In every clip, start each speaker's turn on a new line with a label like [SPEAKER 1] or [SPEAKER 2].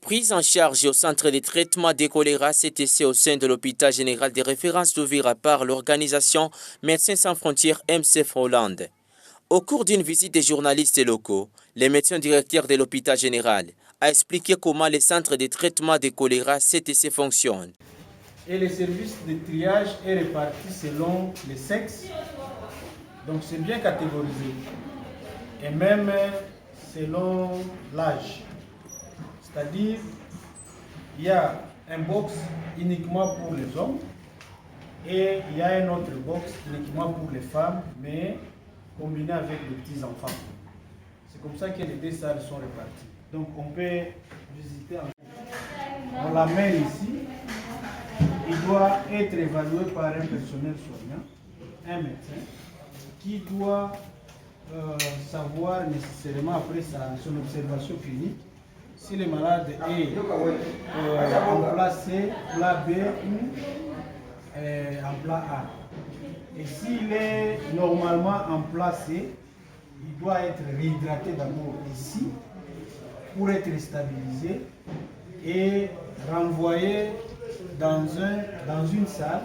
[SPEAKER 1] Prise en charge au centre de traitement des choléra CTC au sein de l'hôpital général des références d'Uvira par l'organisation Médecins sans frontières MSF Hollande. Au cours d'une visite des journalistes locaux, le médecin directeur de l'hôpital général a expliqué comment les centres de traitement des choléra CTC fonctionnent.
[SPEAKER 2] Et le service de triage est réparti selon les sexes, donc c'est bien catégorisé, et même selon l'âge. C'est-à-dire, il y a un box uniquement pour les hommes et il y a un autre box uniquement pour les femmes, mais combiné avec les petits-enfants. C'est comme ça que les deux salles sont réparties. Donc on peut visiter, on l'amène ici, il doit être évalué par un personnel soignant, un médecin, qui doit savoir nécessairement après son observation clinique si le malade est en place C, plat B ou en plat A. Et s'il est normalement en plat C, il doit être réhydraté d'abord ici pour être stabilisé et renvoyé dans une salle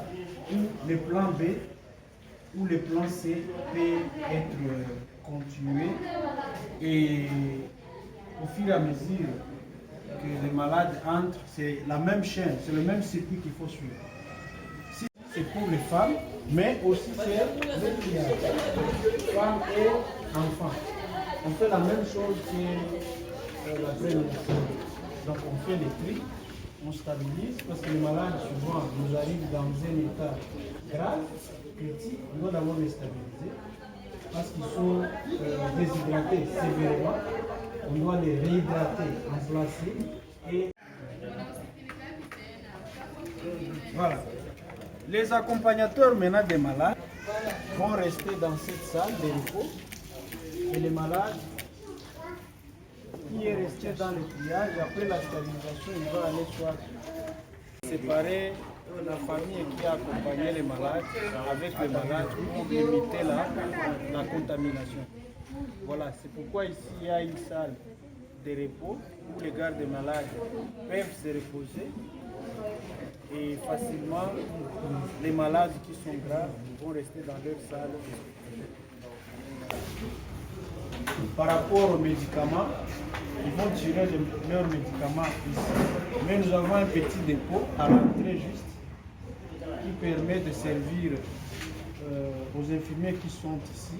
[SPEAKER 2] où le plan B ou le plan C peut être continué et au fur et à mesure que les malades entrent, c'est la même chaîne, c'est le même circuit qu'il faut suivre. Si c'est pour les femmes, mais aussi c'est les triages, femmes et enfants. On fait la même chose que la prémédicine. Donc on fait les tri, on stabilise, parce que les malades souvent nous arrivent dans un état grave, critique, on doit d'abord les stabiliser, parce qu'ils sont déshydratés sévèrement. On doit les réhydrater en place et voilà. Les accompagnateurs maintenant des malades vont rester dans cette salle de repos et les malades qui est resté dans le triage, après la stabilisation, il va aller soit séparer la famille qui a accompagné les malades avec les malades pour limiter la contamination. Voilà, c'est pourquoi ici il y a une salle de repos où les gardes malades peuvent se reposer et facilement les malades qui sont graves vont rester dans leur salle. Par rapport aux médicaments, ils vont tirer leurs médicaments ici. Mais nous avons un petit dépôt à l'entrée juste qui permet de servir aux infirmiers qui sont ici.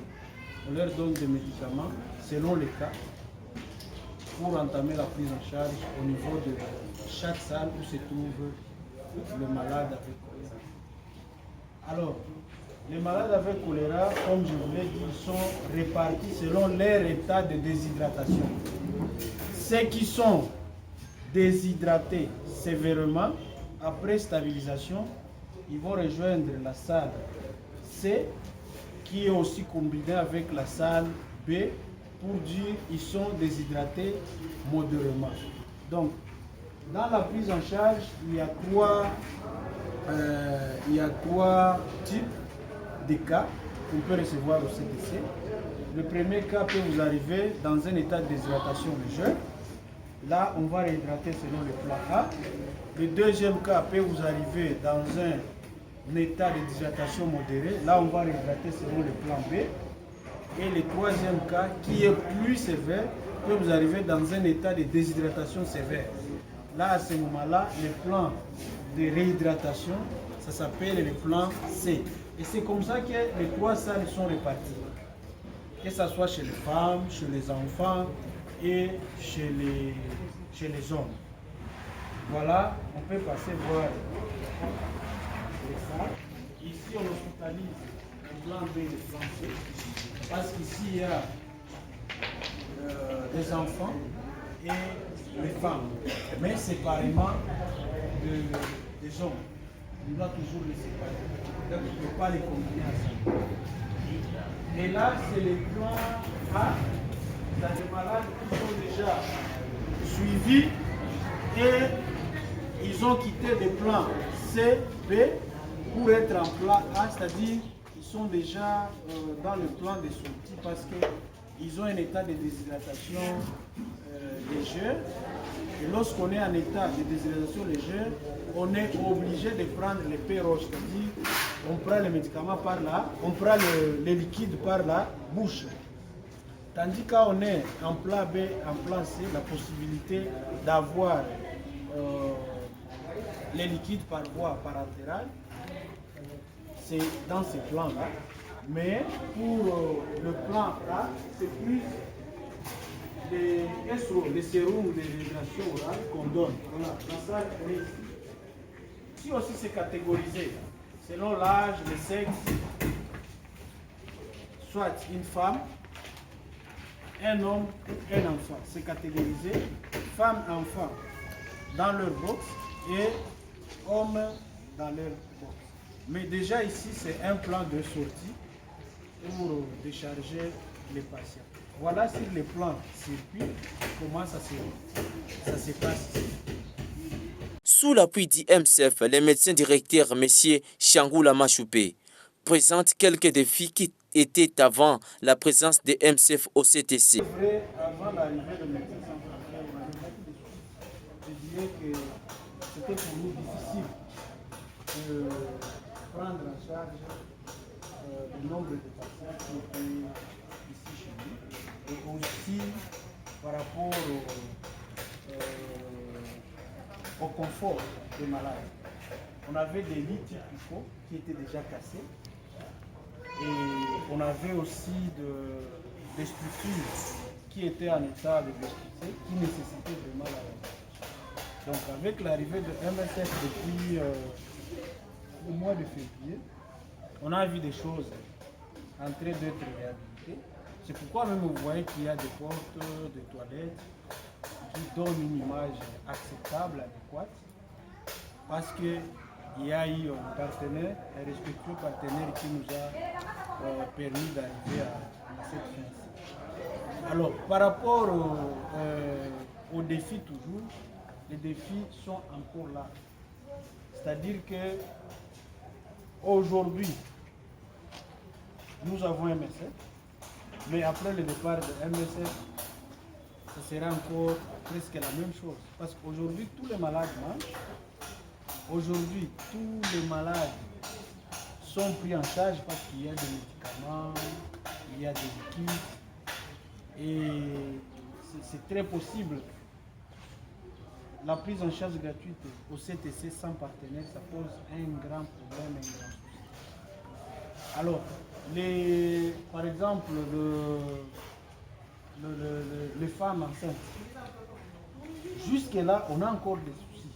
[SPEAKER 2] On leur donne des médicaments selon les cas pour entamer la prise en charge au niveau de chaque salle où se trouve le malade avec choléra. Alors, les malades avec choléra, comme je vous l'ai dit, ils sont répartis selon leur état de déshydratation. Ceux qui sont déshydratés sévèrement, après stabilisation, ils vont rejoindre la salle C, qui est aussi combiné avec la salle B pour dire qu'ils sont déshydratés modérément. Donc, dans la prise en charge, il y a trois types de cas qu'on peut recevoir au CTC. Le premier cas peut vous arriver dans un état de déshydratation légère. Là, on va réhydrater selon le plan A. Le deuxième cas peut vous arriver dans un état de déshydratation modérée. Là, on va réhydrater selon le plan B. Et le troisième cas, qui est plus sévère, peut vous arriver dans un état de déshydratation sévère. Là, à ce moment-là, le plan de réhydratation, ça s'appelle le plan C. Et c'est comme ça que les trois salles sont réparties. Que ce soit chez les femmes, chez les enfants et chez les hommes. Voilà, on peut passer voir les salles. Ici, on hospitalise le plan B et le plan C. Parce qu'ici, il y a des enfants et les femmes, mais séparément des hommes. On doit toujours les séparer. Donc, on ne peut pas les combiner ensemble. Et là, c'est les plans A, c'est des malades qui sont déjà suivis et ils ont quitté des plans C, B pour être en plan A, c'est-à-dire qu'ils sont déjà dans le plan de sortie parce qu'ils ont un état de déshydratation léger Et lorsqu'on est en état de déshydratation légère, on est obligé de prendre les P-roches, c'est-à-dire on prend les médicaments par là, on prend les liquides par la bouche. Tandis quand on est en plan B, en plan C, la possibilité d'avoir les liquides par voie parentérale, c'est dans ce plan-là. Mais pour le plan A, c'est plus les SO, les sérums de réhydratation orale qu'on donne. Voilà, dans ça, on est ici. Si aussi c'est catégorisé selon l'âge, le sexe, soit une femme, un homme ou un enfant. C'est catégorisé femme, enfant dans leur box et homme dans leur box. Mais déjà ici, c'est un plan de sortie pour décharger les patients. Voilà sur les plans circuit, comment ça se passe ici.
[SPEAKER 1] Sous l'appui du MCF, les médecins directeurs M. Changoula Machoupé présentent quelques défis qui étaient avant la présence des MCF au CTC.
[SPEAKER 2] Avant l'arrivée de Médecins Sans Frontières, on avait beaucoup de choses. Je dirais que c'était pour nous difficile de prendre en charge le nombre de patients qui étaient ici chez nous et aussi par rapport au confort des malades. On avait des lits typicaux qui étaient déjà cassés et on avait aussi des structures qui étaient en état de détruire, qui nécessitaient vraiment la rénovation. Donc avec l'arrivée de MSF depuis le mois de février, on a vu des choses en train d'être réhabilitées. C'est pourquoi même vous voyez qu'il y a des portes, des toilettes qui donnent une image acceptable, adéquate, parce qu'il y a eu un partenaire, un respectueux partenaire qui nous a permis d'arriver à cette fin. Alors, par rapport aux défis toujours, les défis sont encore là. C'est-à-dire que aujourd'hui, nous avons MSF, mais après le départ de MSF, ce sera encore presque la même chose. Parce qu'aujourd'hui, tous les malades mangent. Aujourd'hui, tous les malades sont pris en charge parce qu'il y a des médicaments, il y a des liquides. Et c'est très possible. La prise en charge gratuite au CTC sans partenaire, ça pose un grand problème, un grand souci. Alors, par exemple, les femmes enceintes, jusque-là, on a encore des soucis.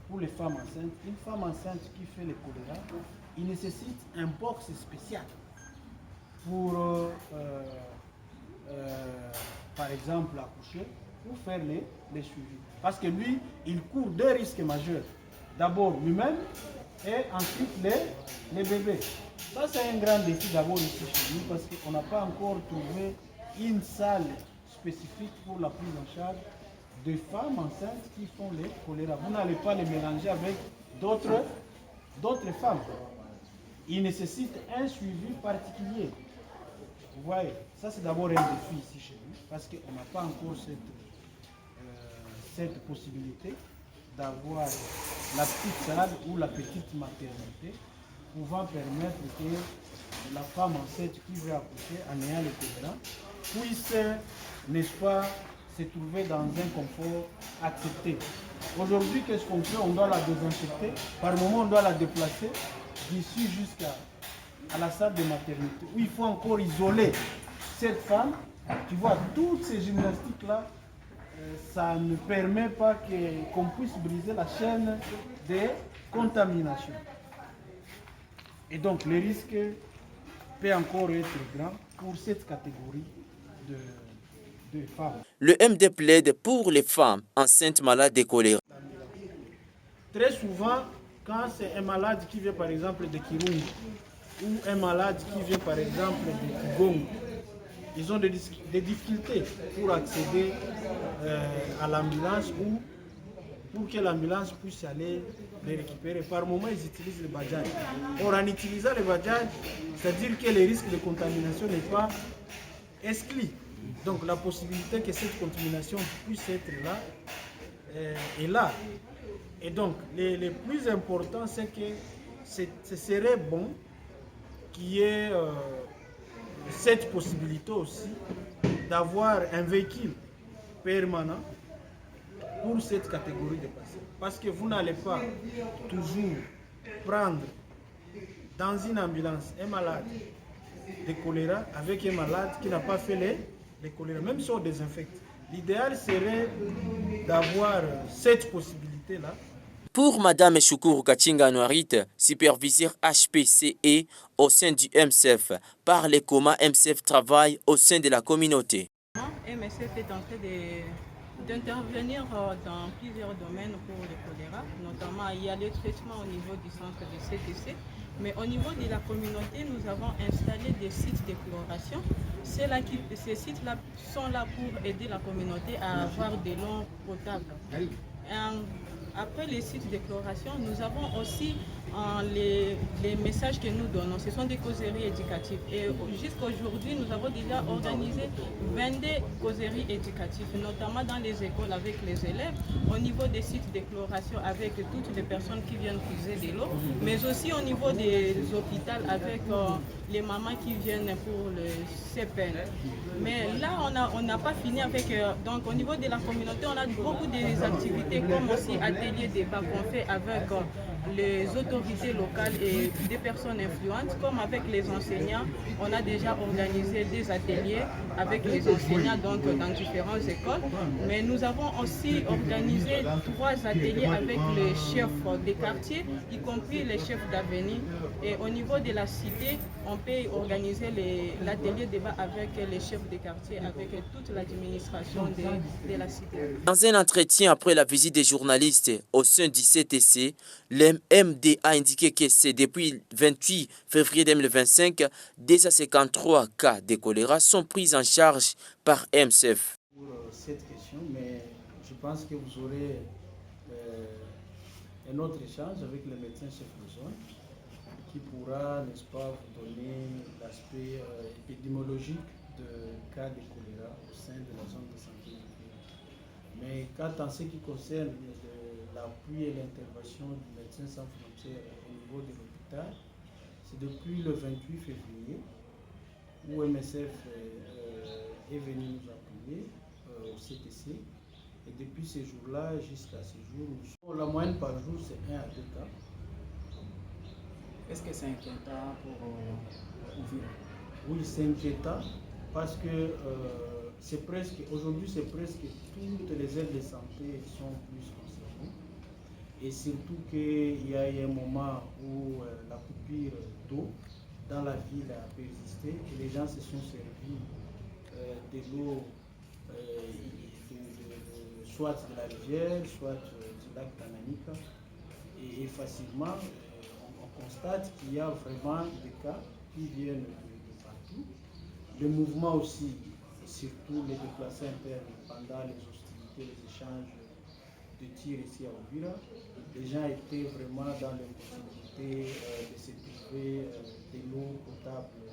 [SPEAKER 2] Pour les femmes enceintes, une femme enceinte qui fait le choléra, il nécessite un box spécial pour, par exemple, accoucher ou faire les suivis. Parce que lui, il court deux risques majeurs. D'abord lui-même et ensuite les bébés. Ça, c'est un grand défi d'abord ici chez nous parce qu'on n'a pas encore trouvé une salle spécifique pour la prise en charge de femmes enceintes qui font les choléra. Vous n'allez pas les mélanger avec d'autres femmes. Il nécessite un suivi particulier. Vous voyez, ça c'est d'abord un défi ici chez nous parce qu'on n'a pas encore cette possibilité d'avoir la petite salle ou la petite maternité pouvant permettre que la femme enceinte qui veut accoucher en ayant le choléra puisse, n'est-ce pas, se trouver dans un confort accepté. Aujourd'hui, qu'est-ce qu'on fait? On doit la désinfecter. Par moment, on doit la déplacer d'ici jusqu'à la salle de maternité où il faut encore isoler cette femme. Tu vois, toutes ces gymnastiques-là, ça ne permet pas qu'on puisse briser la chaîne de contamination. Et donc, le risque peut encore être grand pour cette catégorie de femmes.
[SPEAKER 1] Le MD plaide pour les femmes enceintes malades de choléra.
[SPEAKER 2] Très souvent, quand c'est un malade qui vient par exemple de Kirungu ou un malade qui vient par exemple de Kigongo, ils ont des difficultés pour accéder à l'ambulance ou pour que l'ambulance puisse aller les récupérer. Par moment, ils utilisent le badjane. Or, en utilisant le badjane, c'est-à-dire que le risque de contamination n'est pas exclu. Donc, la possibilité que cette contamination puisse être là est là. Et donc, le plus important, c'est que ce serait bon qu'il y ait cette possibilité aussi d'avoir un véhicule permanent pour cette catégorie de patients. Parce que vous n'allez pas toujours prendre dans une ambulance un malade de choléra avec un malade qui n'a pas fait les choléra, même si on désinfecte. L'idéal serait d'avoir cette possibilité-là.
[SPEAKER 1] Pour Madame Choukourou Kachinga Nouarit, superviseur HPCE au sein du MCF, par les comment MCF travaille au sein de la communauté.
[SPEAKER 3] MSF est en train d'intervenir dans plusieurs domaines pour le choléra, notamment il y a le traitement au niveau du centre de CTC, mais au niveau de la communauté, nous avons installé des sites d'exploration. Ces sites-là sont là pour aider la communauté à avoir de l'eau potable. Après les sites d'exploration, nous avons aussi les messages que nous donnons. Ce sont des causeries éducatives. Et jusqu'à aujourd'hui, nous avons déjà organisé 22 causeries éducatives, notamment dans les écoles avec les élèves, au niveau des sites d'exploration avec toutes les personnes qui viennent puiser de l'eau, mais aussi au niveau des hôpitaux avec les mamans qui viennent pour le CPN. Mais là, on n'a pas fini avec... donc au niveau de la communauté, on a beaucoup d'activités comme aussi ateliers débat qu'on fait avec les autorités locales et des personnes influentes, comme avec les enseignants. On a déjà organisé des ateliers avec les enseignants donc dans différentes écoles. Mais nous avons aussi organisé 3 ateliers avec les chefs des quartiers, y compris les chefs d'avenir. Et au niveau de la cité, on peut organiser l'atelier débat avec les chefs des quartiers, avec toute l'administration de la cité.
[SPEAKER 1] Dans un entretien après la visite des journalistes au sein du CTC, l'MD a indiqué que c'est depuis le 28 février 2025, déjà 53 cas de choléra sont pris en charge par MCF.
[SPEAKER 2] Pour cette question, mais je pense que vous aurez un autre échange avec le médecin chef de zone qui pourra, n'est-ce pas, vous donner l'aspect épidémiologique de cas de choléra au sein de la zone de santé. Mais quant à ce qui concerne l'appui et l'intervention du médecin sans frontières au niveau de l'hôpital, c'est depuis le 28 février où MSF est venu nous appuyer au CTC. Et depuis ce jour-là jusqu'à ce jour, la moyenne par jour, c'est 1 à 2 cas.
[SPEAKER 4] Est-ce que c'est inquiétant pour Uvira?
[SPEAKER 2] Oui, c'est inquiétant parce que aujourd'hui, c'est presque toutes les aides de santé sont plus concernées. Et surtout qu'il y a eu un moment où la coupure d'eau dans la ville a persisté et les gens se sont servis de l'eau soit de la rivière, soit du lac Tanganyika. Et facilement, on constate qu'il y a vraiment des cas qui viennent de partout. Le mouvement aussi, surtout les déplacés internes pendant les hostilités, les échanges de tirs ici à Uvira, les gens étaient vraiment dans l'impossibilité de se trouver de l'eau potable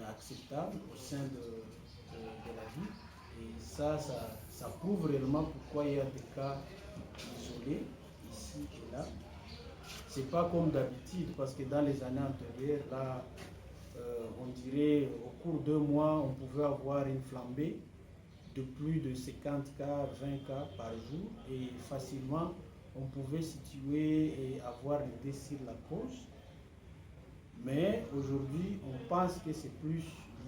[SPEAKER 2] acceptable au sein de la ville. Et ça prouve réellement pourquoi il y a des cas isolés ici et là. C'est pas comme d'habitude parce que dans les années antérieures, là, on dirait au cours d'1 mois, on pouvait avoir une flambée de plus de 50 cas, 20 cas par jour et facilement on pouvait situer et avoir l'idée sur la cause. Mais aujourd'hui, on pense que c'est plus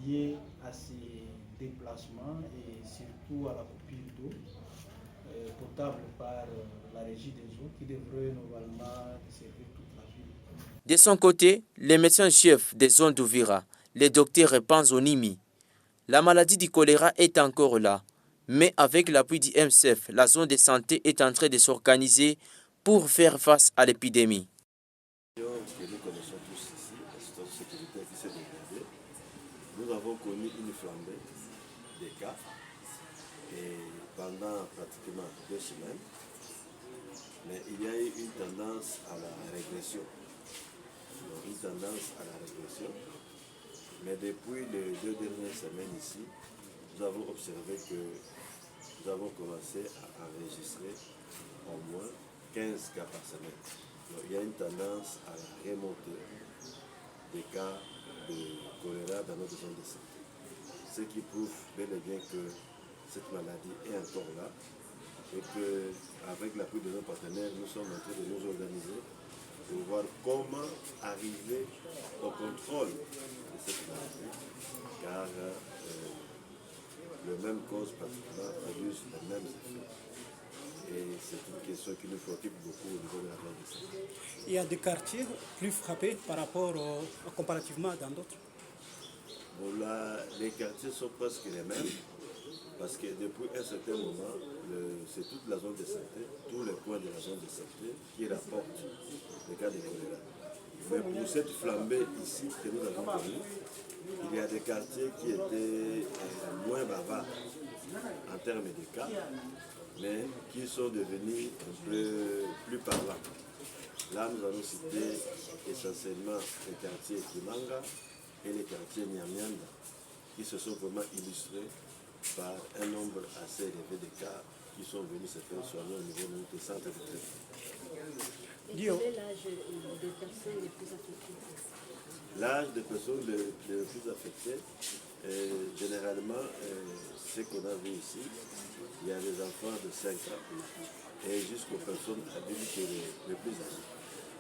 [SPEAKER 2] lié à ces déplacements et surtout à la coupure d'eau potable par la régie des eaux qui devrait normalement servir toute la ville.
[SPEAKER 1] De son côté, le médecin-chef des zones d'Uvira, le docteur Panzonimi, la maladie du choléra est encore là, mais avec l'appui du MCF, la zone de santé est en train de s'organiser pour faire face à l'épidémie.
[SPEAKER 5] Nous connaissons tous ici, la situation sécuritaire qui s'est dégradée. Nous avons connu une flambée des cas et pendant pratiquement 2 semaines, mais il y a eu une tendance à la régression. Mais depuis les 2 dernières semaines ici, nous avons observé que nous avons commencé à enregistrer au moins 15 cas par semaine. Donc, il y a une tendance à la remontée des cas de choléra dans notre zone de santé. Ce qui prouve bel et bien que cette maladie est encore là et qu'avec l'appui de nos partenaires, nous sommes en train de nous organiser pour voir comment arriver au contrôle de cette maladie, car les mêmes causes pratiquement produisent les mêmes effets. Et c'est une question qui nous préoccupe beaucoup au niveau de la zone de santé.
[SPEAKER 4] Il y a des quartiers plus frappés par rapport comparativement dans d'autres.
[SPEAKER 5] Bon, là, les quartiers sont presque les mêmes, parce que depuis un certain moment, c'est toute la zone de santé, tous les coins de la zone de santé qui rapportent les cas de choléra. Mais pour cette flambée ici que nous avons connue, il y a des quartiers qui étaient moins bavards en termes de cas, mais qui sont devenus un peu plus parlants. Là, nous allons citer essentiellement les quartiers Kimanga et les quartiers Nyamianda, qui se sont vraiment illustrés par un nombre assez élevé de cas qui sont venus se faire soigner au niveau de notre centre de traitement.
[SPEAKER 6] Et quel est l'âge des personnes les plus affectées?
[SPEAKER 5] L'âge des personnes les plus affectées, généralement, ce qu'on a vu ici, il y a des enfants de 5 ans et jusqu'aux personnes adultes les plus âgées.